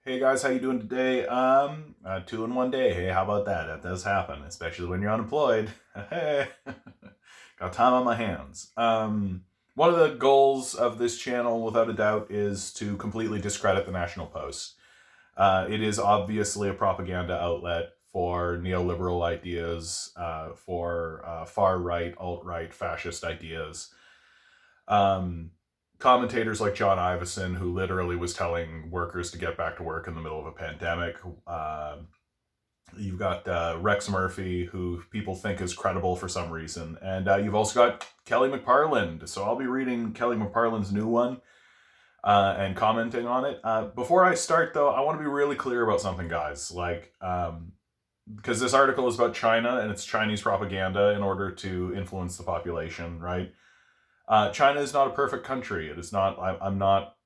Hey guys, how you doing today? Two in one day. Hey, how about that? That does happen, especially when you're unemployed. Hey, got time on my hands. One of the goals of this channel, without a doubt, is to completely discredit the National Post. It is obviously a propaganda outlet for neoliberal ideas, for far-right, alt-right, fascist ideas. Commentators like John Ivison, who literally was telling workers to get back to work in the middle of a pandemic. You've got Rex Murphy, who people think is credible for some reason. And you've also got Kelly McParland. So I'll be reading Kelly McParland's new one and commenting on it. Before I start, though, I want to be really clear about something, guys. Because this article is about China and it's Chinese propaganda in order to influence the population, right? China is not a perfect country. It is not. I'm not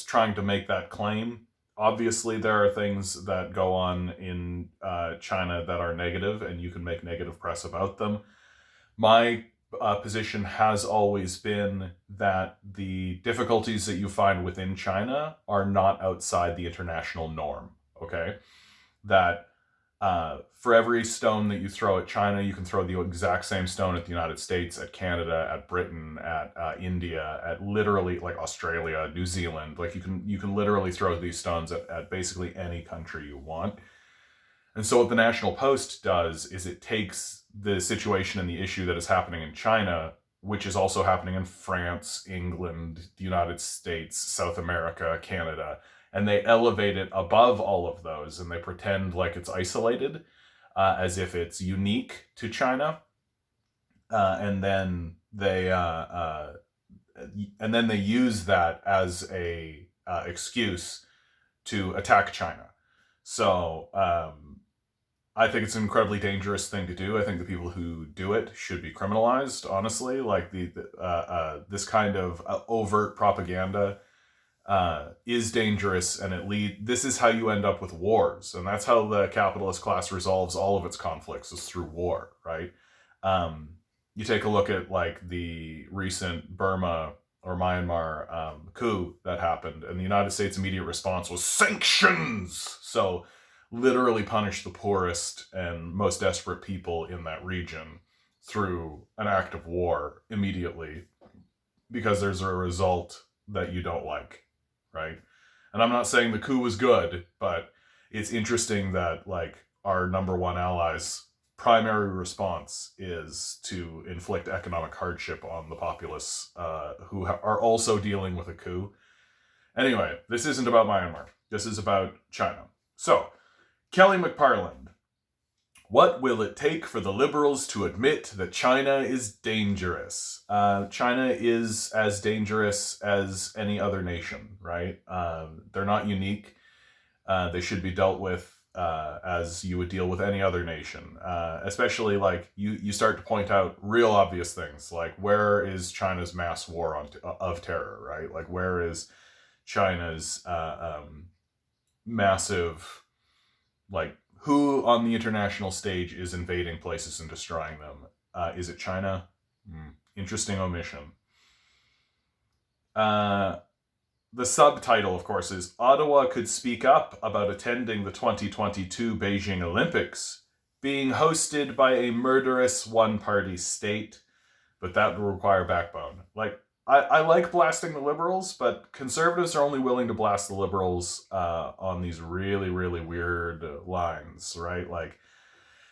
trying to make that claim. Obviously, there are things that go on in China that are negative, and you can make negative press about them. My position has always been that the difficulties that you find within China are not outside the international norm. Okay, that. For every stone that you throw at China, you can throw the exact same stone at the United States, at Canada, at Britain, at India, at literally like Australia, New Zealand. Like you can literally throw these stones at basically any country you want. And so what the National Post does is it takes the situation and the issue that is happening in China, which is also happening in France, England, the United States, South America, Canada, and they elevate it above all of those, and they pretend like it's isolated, as if it's unique to China, and then they use that as a excuse to attack China. So I think it's an incredibly dangerous thing to do. I think the people who do it should be criminalized. Honestly, like this kind of overt propaganda. Is dangerous, and this is how you end up with wars, and that's how the capitalist class resolves all of its conflicts, is through war, right? You take a look at like the recent Burma or Myanmar coup that happened, and the United States' immediate response was sanctions. So literally punish the poorest and most desperate people in that region through an act of war immediately, because there's a result that you don't like. Right? And I'm not saying the coup was good, but it's interesting that like our number one ally's primary response is to inflict economic hardship on the populace who are also dealing with a coup. Anyway, this isn't about Myanmar. This is about China. So, Kelly McParland. What will it take for the liberals to admit that China is dangerous? China is as dangerous as any other nation, right? They're not unique. They should be dealt with as you would deal with any other nation. Especially like you start to point out real obvious things, like where is China's mass war of terror, right? Like where is China's massive, like, who on the international stage is invading places and destroying them? Is it China? Interesting omission. The subtitle, of course, is Ottawa could speak up about attending the 2022 Beijing Olympics, being hosted by a murderous one-party state, but that will require backbone. Like, I like blasting the liberals, but conservatives are only willing to blast the liberals on these really, really weird lines, right? Like,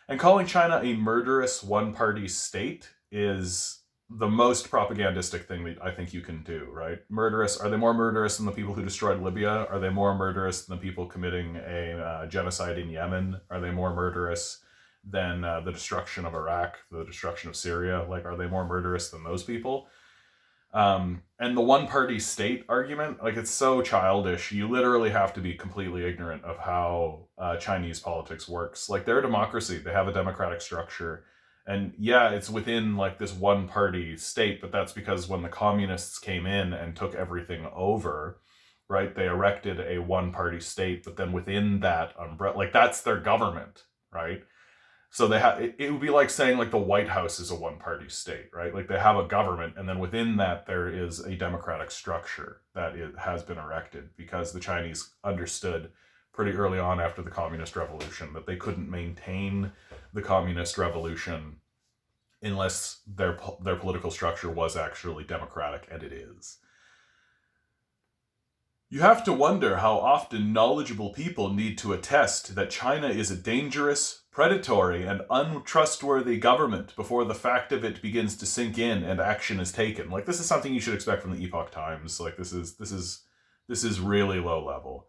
and calling China a murderous one-party state is the most propagandistic thing that I think you can do, right? Murderous, are they more murderous than the people who destroyed Libya? Are they more murderous than the people committing a genocide in Yemen? Are they more murderous than the destruction of Iraq, the destruction of Syria? Like, are they more murderous than those people? And the one-party state argument, like, it's so childish. You literally have to be completely ignorant of how Chinese politics works. Like, they're a democracy. They have a democratic structure. And yeah, it's within like this one-party state, but that's because when the communists came in and took everything over, right, they erected a one-party state, but then within that umbrella, like, that's their government, right? So they have it would be like saying like the White House is a one-party state, right? Like they have a government, and then within that there is a democratic structure that it has been erected, because the Chinese understood pretty early on after the Communist Revolution that they couldn't maintain the Communist Revolution unless their political structure was actually democratic, and it is. You have to wonder how often knowledgeable people need to attest that China is a dangerous, predatory, and untrustworthy government before the fact of it begins to sink in and action is taken. Like, this is something you should expect from the Epoch Times. Like, this is really low level.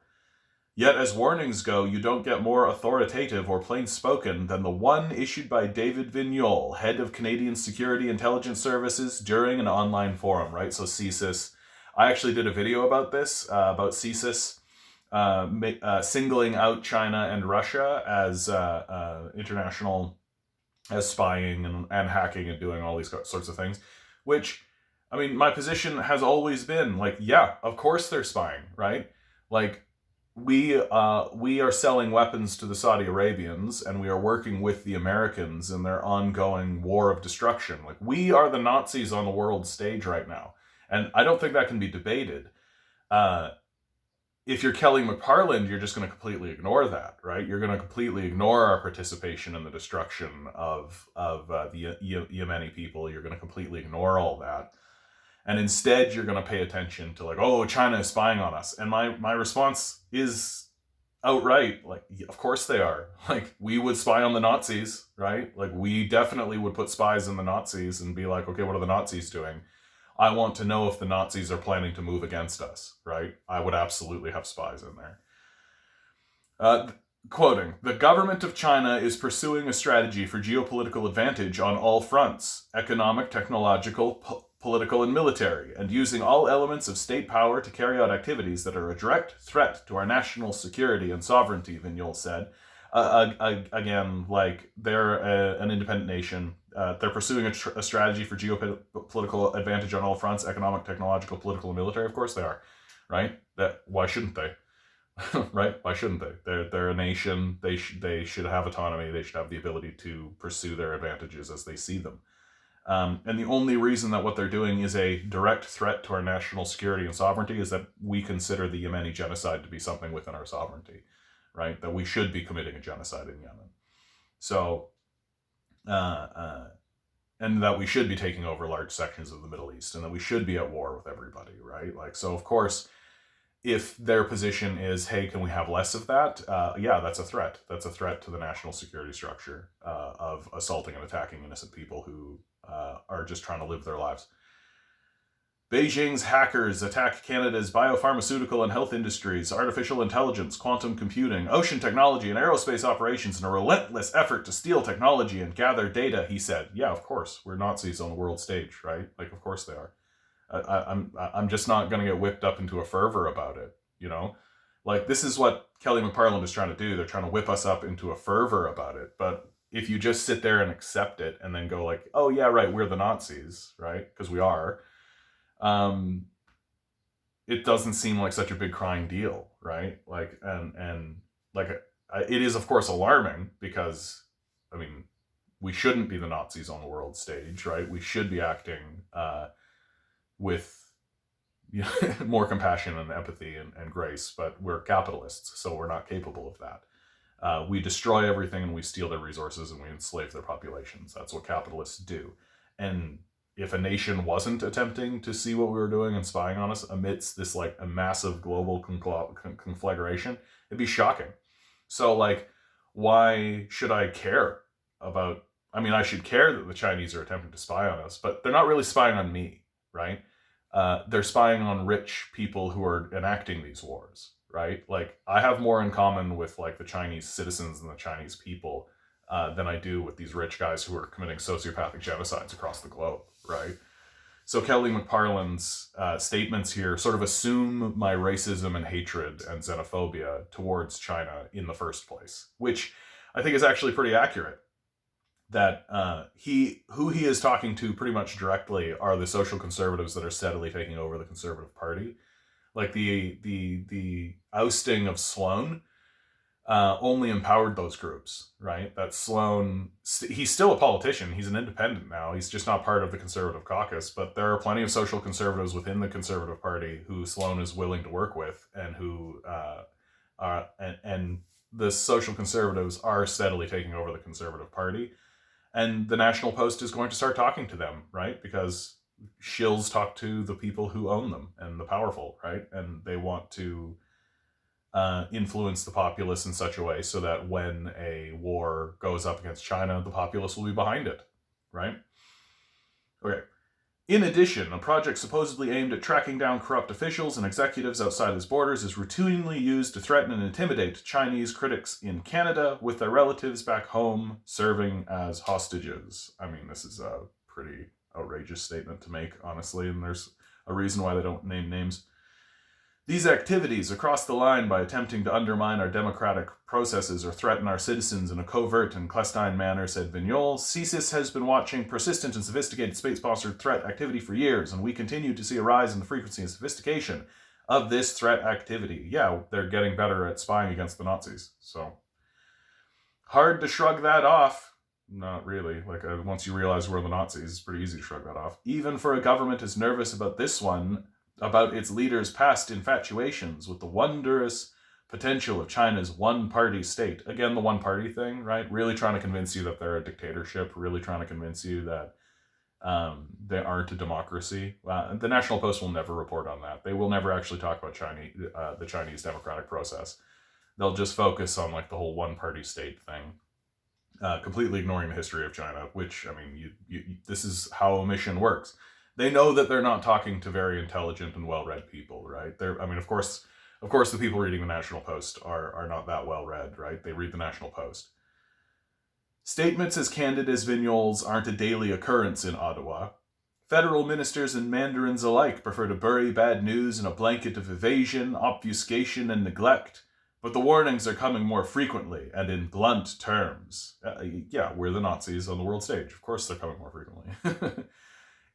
Yet, as warnings go, you don't get more authoritative or plain-spoken than the one issued by David Vignol, head of Canadian Security Intelligence Services, during an online forum, right? So CSIS. I actually did a video about this, about CSIS singling out China and Russia as international, as spying and hacking and doing all these sorts of things, which, I mean, my position has always been, like, yeah, of course they're spying, right? Like, we are selling weapons to the Saudi Arabians, and we are working with the Americans in their ongoing war of destruction. Like, we are the Nazis on the world stage right now. And I don't think that can be debated. If you're Kelly McParland, you're just going to completely ignore that, right? You're going to completely ignore our participation in the destruction of the Yemeni people. You're going to completely ignore all that. And instead, you're going to pay attention to, like, oh, China is spying on us. And my response is outright, like, of course they are. Like, we would spy on the Nazis, right? Like, we definitely would put spies in the Nazis and be like, okay, what are the Nazis doing? I want to know if the Nazis are planning to move against us, right? I would absolutely have spies in there. Quoting, the government of China is pursuing a strategy for geopolitical advantage on all fronts, economic, technological, political, and military, and using all elements of state power to carry out activities that are a direct threat to our national security and sovereignty, Vignol said. Again, like, they're an independent nation. They're pursuing a strategy for geopolitical advantage on all fronts, economic, technological, political, and military. Of course they are, right? Why shouldn't they? Right? Why shouldn't they? They're a nation. They should have autonomy. They should have the ability to pursue their advantages as they see them. And the only reason that what they're doing is a direct threat to our national security and sovereignty is that we consider the Yemeni genocide to be something within our sovereignty, right? That we should be committing a genocide in Yemen. So, and that we should be taking over large sections of the Middle East, and that we should be at war with everybody, right? Like, so of course, if their position is, hey, can we have less of that? Yeah, that's a threat. That's a threat to the national security structure of assaulting and attacking innocent people who are just trying to live their lives. Beijing's hackers attack Canada's biopharmaceutical and health industries, artificial intelligence, quantum computing, ocean technology, and aerospace operations in a relentless effort to steal technology and gather data, he said. Yeah, of course. We're Nazis on the world stage, right? Like, of course they are. I'm just not going to get whipped up into a fervor about it, you know? Like, this is what Kelly McParland is trying to do. They're trying to whip us up into a fervor about it. But if you just sit there and accept it and then go like, oh, yeah, right, we're the Nazis, right? Because we are. It doesn't seem like such a big crying deal, right? Like, and like, it is, of course, alarming because, I mean, we shouldn't be the Nazis on the world stage, right? We should be acting with more compassion and empathy and grace, but we're capitalists, so we're not capable of that. We destroy everything and we steal their resources and we enslave their populations. That's what capitalists do. And if a nation wasn't attempting to see what we were doing and spying on us amidst this, like, a massive global conflagration, it'd be shocking. So, like, why should I care about, I mean, I should care that the Chinese are attempting to spy on us, but they're not really spying on me, right? They're spying on rich people who are enacting these wars, right? Like, I have more in common with, like, the Chinese citizens and the Chinese people than I do with these rich guys who are committing sociopathic genocides across the globe, right? So Kelly McParland's statements here sort of assume my racism and hatred and xenophobia towards China in the first place, which I think is actually pretty accurate. That who he is talking to pretty much directly are the social conservatives that are steadily taking over the Conservative Party. Like the ousting of Sloan only empowered those groups, right? That Sloan, he's still a politician. He's an independent now. He's just not part of the Conservative caucus, but there are plenty of social conservatives within the Conservative Party who Sloan is willing to work with, and who, and the social conservatives are steadily taking over the Conservative Party. And the National Post is going to start talking to them, right? Because shills talk to the people who own them and the powerful, right? And they want to influence the populace in such a way so that when a war goes up against China, the populace will be behind it, right? Okay. In addition, a project supposedly aimed at tracking down corrupt officials and executives outside its borders is routinely used to threaten and intimidate Chinese critics in Canada, with their relatives back home serving as hostages. I mean, this is a pretty outrageous statement to make, honestly, and there's a reason why they don't name names. These activities across the line by attempting to undermine our democratic processes or threaten our citizens in a covert and clandestine manner, said Vignol. CSIS has been watching persistent and sophisticated state-sponsored threat activity for years, and we continue to see a rise in the frequency and sophistication of this threat activity. Yeah, they're getting better at spying against the Nazis, so hard to shrug that off. Not really. Like, once you realize we're the Nazis, it's pretty easy to shrug that off. Even for a government as nervous about this one, about its leaders' past infatuations with the wondrous potential of China's one-party state. Again, the one-party thing, right? Really trying to convince you that they're a dictatorship, really trying to convince you that they aren't a democracy. The National Post will never report on that. They will never actually talk about the Chinese democratic process. They'll just focus on like the whole one-party state thing, completely ignoring the history of China, which, I mean, this is how omission works. They know that they're not talking to very intelligent and well-read people, right? I mean, of course, the people reading the National Post are not that well-read, right? They read the National Post. Statements as candid as Vignol's aren't a daily occurrence in Ottawa. Federal ministers and mandarins alike prefer to bury bad news in a blanket of evasion, obfuscation, and neglect. But the warnings are coming more frequently and in blunt terms. Yeah, we're the Nazis on the world stage. Of course they're coming more frequently.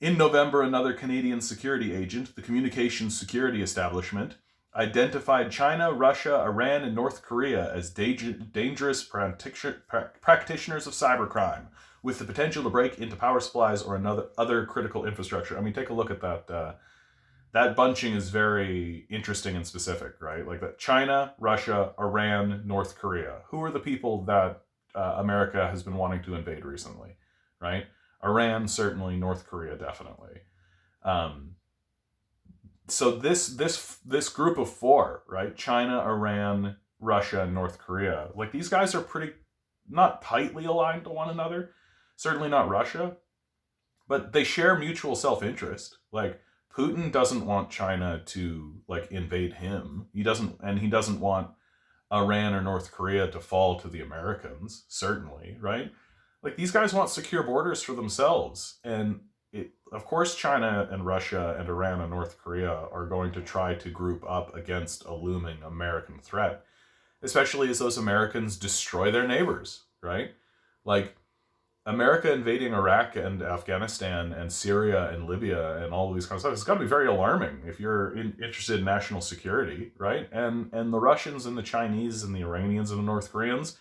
In November, another Canadian security agent, the Communications Security Establishment, identified China, Russia, Iran, and North Korea as dangerous practitioners of cybercrime, with the potential to break into power supplies or other critical infrastructure. I mean, take a look at that. That bunching is very interesting and specific, right? Like that: China, Russia, Iran, North Korea. Who are the people that America has been wanting to invade recently, right? Iran, certainly. North Korea, definitely. So this group of four, right? China, Iran, Russia, and North Korea. Like, these guys are pretty, not tightly aligned to one another. Certainly not Russia. But they share mutual self-interest. Like, Putin doesn't want China to, like, invade him. He doesn't want Iran or North Korea to fall to the Americans, certainly, right? Like, these guys want secure borders for themselves. And of course, China and Russia and Iran and North Korea are going to try to group up against a looming American threat, especially as those Americans destroy their neighbors, right? Like, America invading Iraq and Afghanistan and Syria and Libya and all of these kinds of stuff, it's got to be very alarming if you're interested in national security, right? And the Russians and the Chinese and the Iranians and the North Koreans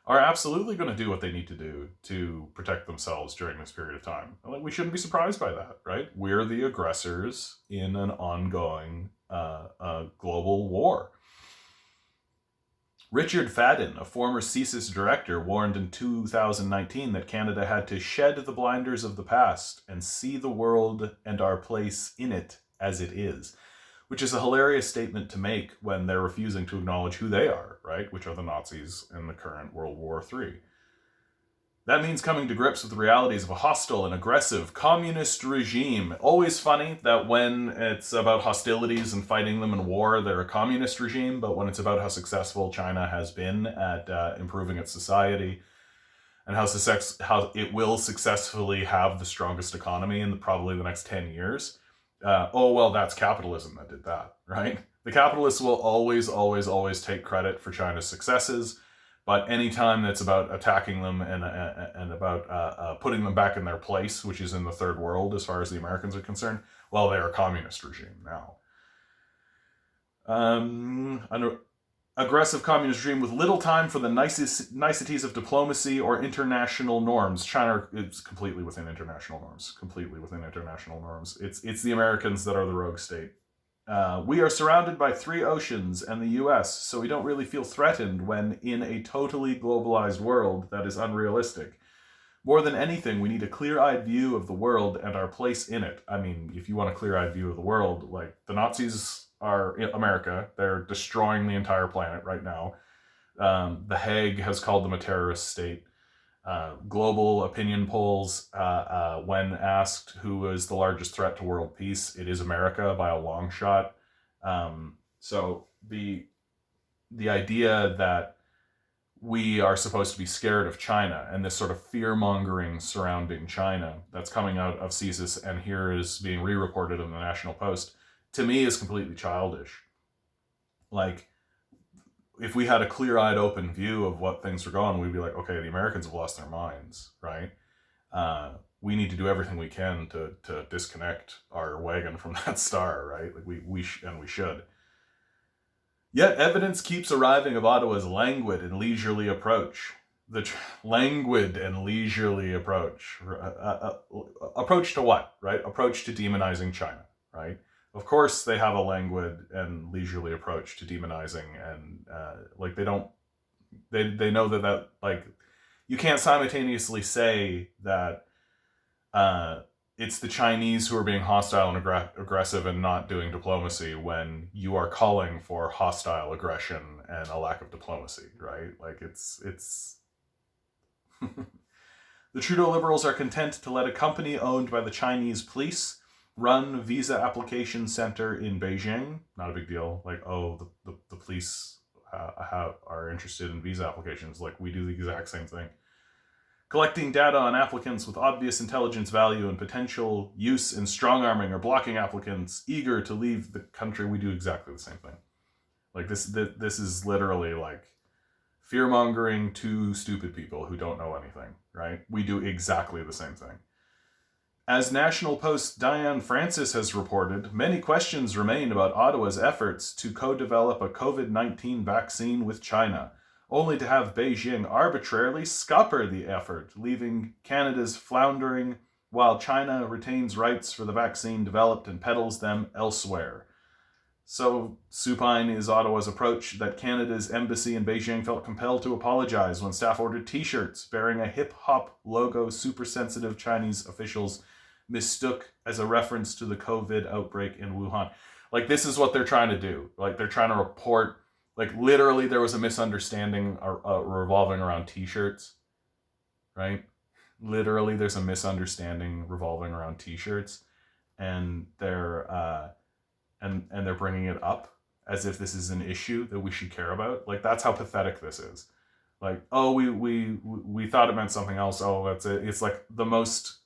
are absolutely going to do what they need to do to protect themselves during this period of time. Like, we shouldn't be surprised by that, right? We're the aggressors in an ongoing global war. Richard Fadden, a former CSIS director, warned in 2019 that Canada had to shed the blinders of the past and see the world and our place in it as it is, which is a hilarious statement to make when they're refusing to acknowledge who they are, right? Which are the Nazis in the current World War III. That means coming to grips with the realities of a hostile and aggressive communist regime. Always funny that when it's about hostilities and fighting them in war, they're a communist regime, but when it's about how successful China has been at improving its society and how it will successfully have the strongest economy in probably the next 10 years, that's capitalism that did that, right? The capitalists will always, always, always take credit for China's successes, but anytime that's about attacking them and about putting them back in their place, which is in the third world as far as the Americans are concerned, well, they're a communist regime now. aggressive communist regime with little time for the niceties of diplomacy or international norms. China is completely within international norms. Completely within international norms. It's the Americans that are the rogue state. We are surrounded by 3 oceans and the US, so we don't really feel threatened when in a totally globalized world that is unrealistic. More than anything, we need a clear-eyed view of the world and our place in it. I mean, if you want a clear-eyed view of the world, like, the Nazis are in America. They're destroying the entire planet right now. The Hague has called them a terrorist state. Global opinion polls, when asked who is the largest threat to world peace, it is America by a long shot. So the idea that we are supposed to be scared of China and this sort of fear-mongering surrounding China that's coming out of CSIS and here is being re-reported in the National Post, to me is completely childish. Like, if we had a clear-eyed open view of what things are going, we'd be like, okay, the Americans have lost their minds, right? We need to do everything we can to disconnect our wagon from that star, right? Like we should. Yet evidence keeps arriving of Ottawa's languid and leisurely approach. Languid and leisurely approach. Approach to what, right? Approach to demonizing China, right? Of course they have a languid and leisurely approach to demonizing, and like they know that like you can't simultaneously say that it's the Chinese who are being hostile and aggressive and not doing diplomacy when you are calling for hostile aggression and a lack of diplomacy, right? Like it's the Trudeau Liberals are content to let a company owned by the Chinese police run visa application center in Beijing. Not a big deal. Like, oh, the police are interested in visa applications. Like, we do the exact same thing. Collecting data on applicants with obvious intelligence value and potential use in strong-arming or blocking applicants eager to leave the country. We do exactly the same thing. Like, this is literally like fear-mongering to stupid people who don't know anything, right? We do exactly the same thing. As National Post's Diane Francis has reported, many questions remain about Ottawa's efforts to co-develop a COVID-19 vaccine with China, only to have Beijing arbitrarily scupper the effort, leaving Canada's floundering while China retains rights for the vaccine developed and peddles them elsewhere. So supine is Ottawa's approach that Canada's embassy in Beijing felt compelled to apologize when staff ordered t-shirts bearing a hip-hop logo super-sensitive Chinese officials mistook as a reference to the COVID outbreak in Wuhan. Like, this is what they're trying to do. Like, they're trying to report, like, literally there was a misunderstanding revolving around t-shirts, right? Literally there's a misunderstanding revolving around t-shirts, and they're bringing it up as if this is an issue that we should care about. Like, that's how pathetic this is. Like, oh, we thought it meant something else. Oh, that's it. It's like the most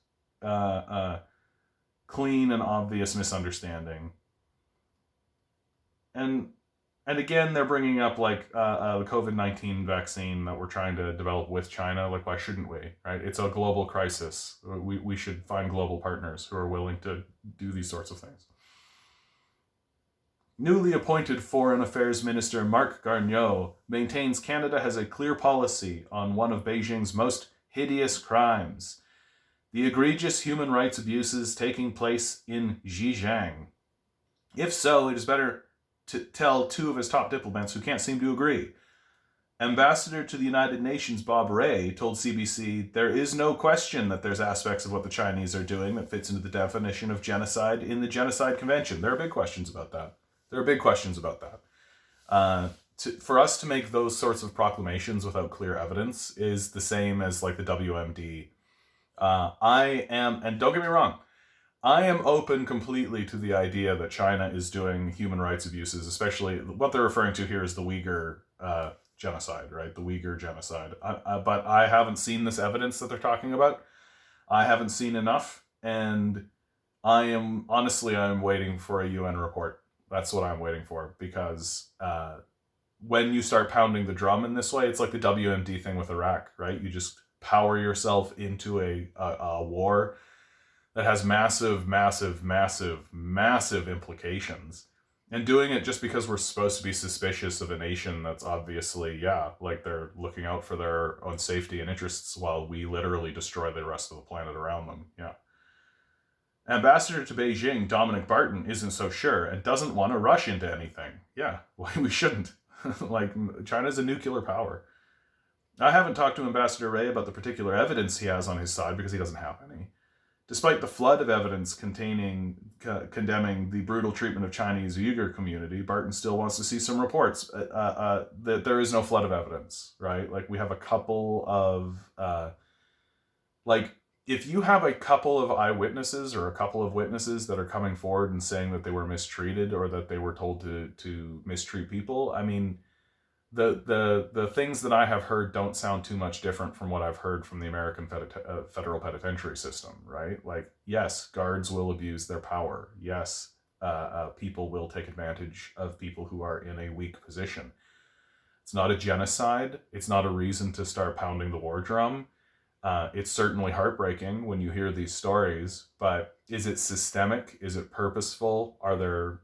clean and obvious misunderstanding. And again, they're bringing up like the COVID-19 vaccine that we're trying to develop with China. Like, why shouldn't we? Right? It's a global crisis. We should find global partners who are willing to do these sorts of things. Newly appointed Foreign Affairs Minister Marc Garneau maintains Canada has a clear policy on one of Beijing's most hideous crimes: the egregious human rights abuses taking place in Xinjiang. If so, it is better to tell 2 of his top diplomats who can't seem to agree. Ambassador to the United Nations Bob Rae told CBC, "There is no question that there's aspects of what the Chinese are doing that fits into the definition of genocide in the Genocide Convention." There are big questions about that. For us to make those sorts of proclamations without clear evidence is the same as like the WMD. And don't get me wrong, I am open completely to the idea that China is doing human rights abuses, especially what they're referring to here is the Uyghur genocide, right? The Uyghur genocide. But I haven't seen this evidence that they're talking about. I haven't seen enough, and I'm waiting for a UN report. That's what I'm waiting for, because when you start pounding the drum in this way, it's like the WMD thing with Iraq, right? You just power yourself into a war that has massive, massive, massive, massive implications. And doing it just because we're supposed to be suspicious of a nation that's obviously, yeah, like they're looking out for their own safety and interests while we literally destroy the rest of the planet around them. Yeah. Ambassador to Beijing, Dominic Barton, isn't so sure and doesn't want to rush into anything. Yeah, we shouldn't. Like, China's a nuclear power. I haven't talked to Ambassador Ray about the particular evidence he has on his side because he doesn't have any. Despite the flood of evidence condemning the brutal treatment of Chinese Uyghur community, Barton still wants to see some reports that there is no flood of evidence, right? Like, we have a couple of, if you have a couple of eyewitnesses or a couple of witnesses that are coming forward and saying that they were mistreated or that they were told to mistreat people, I mean, the things that I have heard don't sound too much different from what I've heard from the American federal penitentiary system, right? Like, yes, guards will abuse their power. Yes, people will take advantage of people who are in a weak position. It's not a genocide. It's not a reason to start pounding the war drum. It's certainly heartbreaking when you hear these stories, but is it systemic? Is it purposeful? Are there,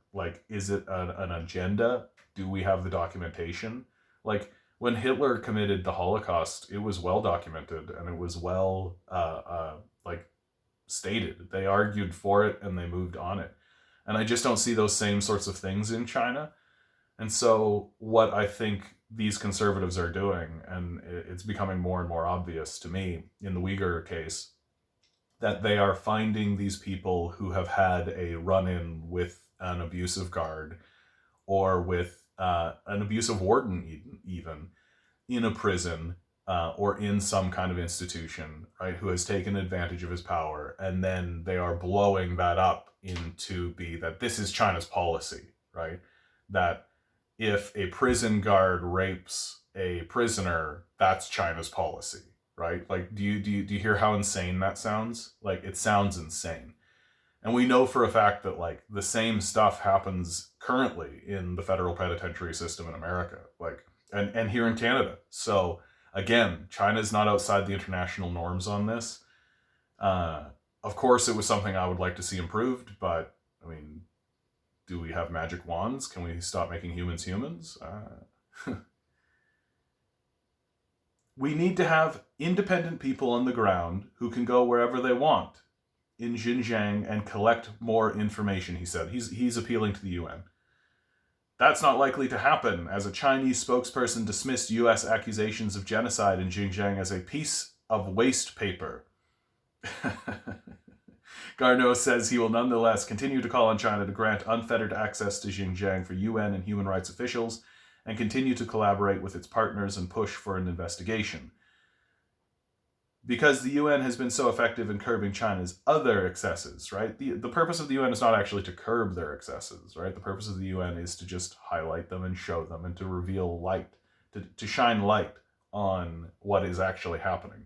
is it an agenda? Do we have the documentation? Like, when Hitler committed the Holocaust, it was well documented and it was well, stated. They argued for it and they moved on it. And I just don't see those same sorts of things in China. And so what I think these conservatives are doing, and it's becoming more and more obvious to me in the Uyghur case, that they are finding these people who have had a run-in with an abusive guard or with an abusive warden even in a prison or in some kind of institution, right, who has taken advantage of his power, and then they are blowing that up into that this is China's policy, right? That if a prison guard rapes a prisoner, that's China's policy, right? Like, do you hear how insane that sounds? Like, it sounds insane. And we know for a fact that, like, the same stuff happens currently in the federal penitentiary system in America, like, and here in Canada. So again, China's not outside the international norms on this. Of course, it was something I would like to see improved, but I mean, do we have magic wands? Can we stop making humans humans? We need to have independent people on the ground who can go wherever they want in Xinjiang and collect more information, he said. He's appealing to the UN. That's not likely to happen, as a Chinese spokesperson dismissed US accusations of genocide in Xinjiang as a piece of waste paper. Garneau says he will nonetheless continue to call on China to grant unfettered access to Xinjiang for UN and human rights officials and continue to collaborate with its partners and push for an investigation. Because the UN has been so effective in curbing China's other excesses, right? The purpose of the UN is not actually to curb their excesses, right? The purpose of the UN is to just highlight them and show them and to reveal light, to shine light on what is actually happening.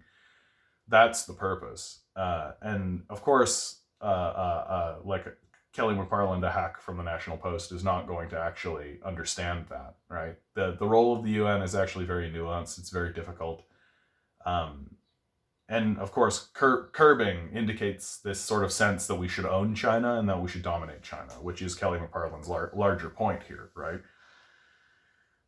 That's the purpose. And of course, like Kelly McParland, a hack from the National Post, is not going to actually understand that, right? The role of the UN is actually very nuanced. It's very difficult. And of course, curbing indicates this sort of sense that we should own China and that we should dominate China, which is Kelly McParland's larger point here, right?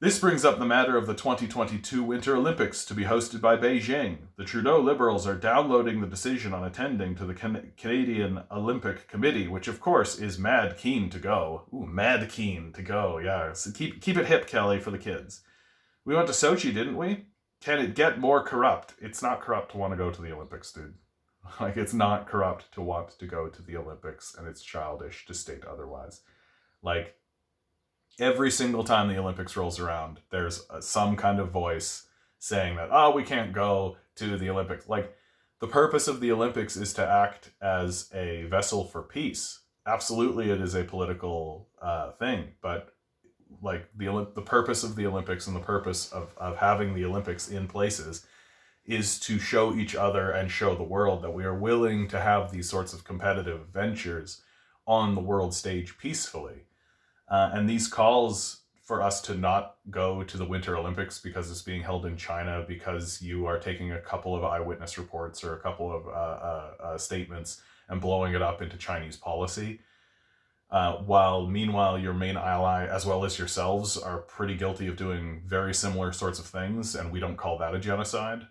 This brings up the matter of the 2022 Winter Olympics to be hosted by Beijing. The Trudeau Liberals are downloading the decision on attending to the Canadian Olympic Committee, which of course is mad keen to go. Ooh, mad keen to go, yeah. So keep it hip, Kelly, for the kids. We went to Sochi, didn't we? Can it get more corrupt? It's not corrupt to want to go to the Olympics, dude. Like, it's not corrupt to want to go to the Olympics, and it's childish to state otherwise. Like, every single time the Olympics rolls around, there's some kind of voice saying that, oh, we can't go to the Olympics. Like, the purpose of the Olympics is to act as a vessel for peace. Absolutely, it is a political thing, but like the purpose of the Olympics and the purpose of having the Olympics in places is to show each other and show the world that we are willing to have these sorts of competitive ventures on the world stage peacefully. And these calls for us to not go to the Winter Olympics because it's being held in China, because you are taking a couple of eyewitness reports or a couple of statements and blowing it up into Chinese policy. while meanwhile your main ally, as well as yourselves, are pretty guilty of doing very similar sorts of things, and we don't call that a genocide.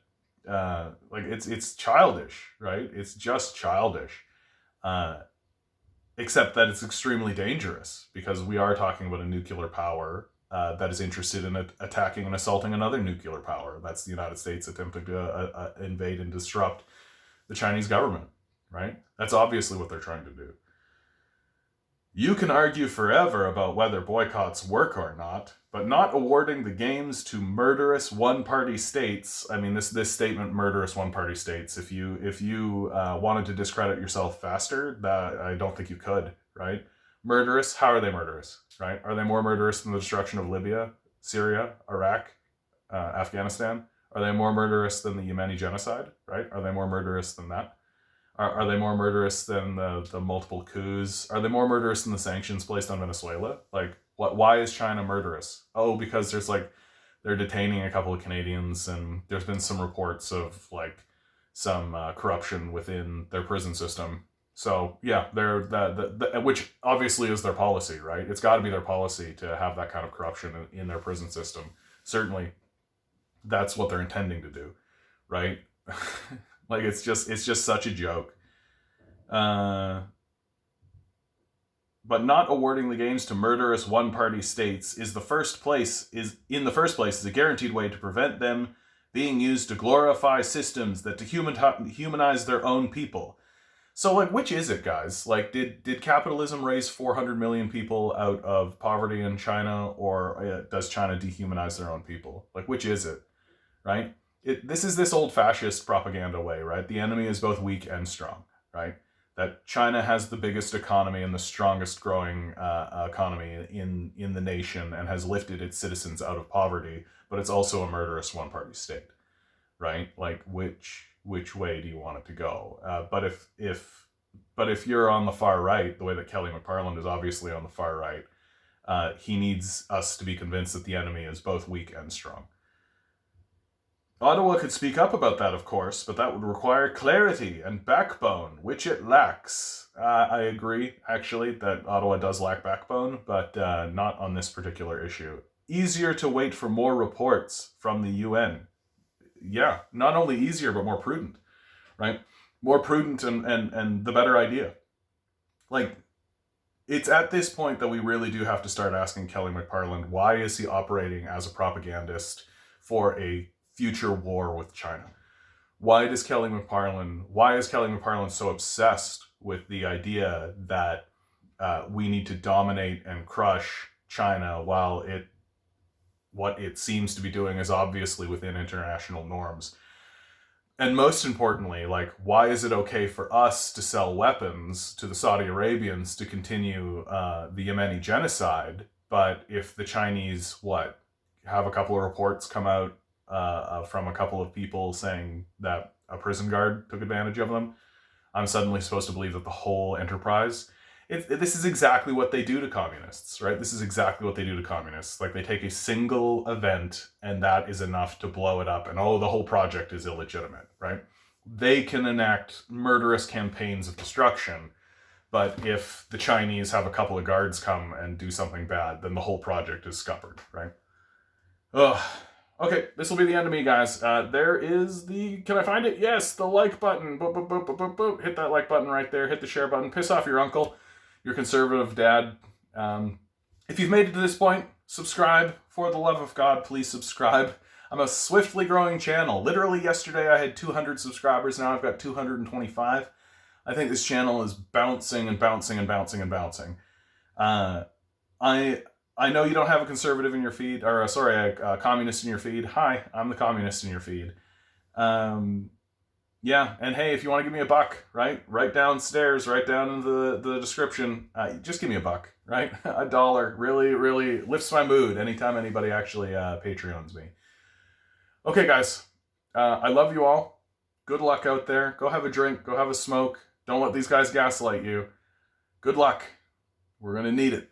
Like it's childish, right? It's just childish. Except that it's extremely dangerous, because we are talking about a nuclear power that is interested in attacking and assaulting another nuclear power. That's the United States attempting to invade and disrupt the Chinese government, right? That's obviously what they're trying to do. You can argue forever about whether boycotts work or not, but not awarding the games to murderous one-party states. I mean, this statement, murderous one-party states. If you wanted to discredit yourself faster, that I don't think you could, right? Murderous. How are they murderous, right? Are they more murderous than the destruction of Libya, Syria, Iraq, Afghanistan? Are they more murderous than the Yemeni genocide, right? Are they more murderous than that? Are they more murderous than the multiple coups? Are they more murderous than the sanctions placed on Venezuela? Like, why is China murderous? Oh, because they're detaining a couple of Canadians, and there's been some reports of like some corruption within their prison system. So yeah, they're which obviously is their policy, right? It's got to be their policy to have that kind of corruption in their prison system. Certainly, that's what they're intending to do, right? Like it's just such a joke. But not awarding the games to murderous one-party states is in the first place is a guaranteed way to prevent them being used to glorify systems that dehumanize their own people. So like, which is it, guys? Like, did capitalism raise 400 million people out of poverty in China, or does China dehumanize their own people? Like, which is it, right? This is this old fascist propaganda way, right? The enemy is both weak and strong, right? That China has the biggest economy and the strongest growing economy in the nation, and has lifted its citizens out of poverty, but it's also a murderous one-party state, right? Like, which way do you want it to go? But if you're on the far right, the way that Kelly McParland is obviously on the far right, he needs us to be convinced that the enemy is both weak and strong. Ottawa could speak up about that, of course, but that would require clarity and backbone, which it lacks. I agree, actually, that Ottawa does lack backbone, but not on this particular issue. Easier to wait for more reports from the UN. Yeah, not only easier, but more prudent, right? More prudent and the better idea. Like, it's at this point that we really do have to start asking Kelly McParland, why is he operating as a propagandist for a future war with China? Why is Kelly McParland so obsessed with the idea that we need to dominate and crush China, while what it seems to be doing is obviously within international norms? And most importantly, like, why is it okay for us to sell weapons to the Saudi Arabians to continue the Yemeni genocide, but if the Chinese, have a couple of reports come out from a couple of people saying that a prison guard took advantage of them, I'm suddenly supposed to believe that the whole enterprise... This is exactly what they do to communists, right? This is exactly what they do to communists. Like, they take a single event, and that is enough to blow it up, and the whole project is illegitimate, right? They can enact murderous campaigns of destruction, but if the Chinese have a couple of guards come and do something bad, then the whole project is scuppered, right? Ugh. Okay, this will be the end of me, guys. There is can I find it? Yes, the like button. Boop, boop, boop, boop, boop, boop. Hit that like button right there. Hit the share button. Piss off your uncle, your conservative dad. If you've made it to this point, subscribe. For the love of God, please subscribe. I'm a swiftly growing channel. Literally yesterday I had 200 subscribers. Now I've got 225. I think this channel is bouncing and bouncing and bouncing and bouncing. I know you don't have a conservative in your feed, or a communist in your feed. Hi, I'm the communist in your feed. Yeah, and hey, if you want to give me a buck, right downstairs, right down in the description, just give me a buck, right? $1 really, really lifts my mood anytime anybody actually Patreons me. Okay, guys, I love you all. Good luck out there. Go have a drink. Go have a smoke. Don't let these guys gaslight you. Good luck. We're going to need it.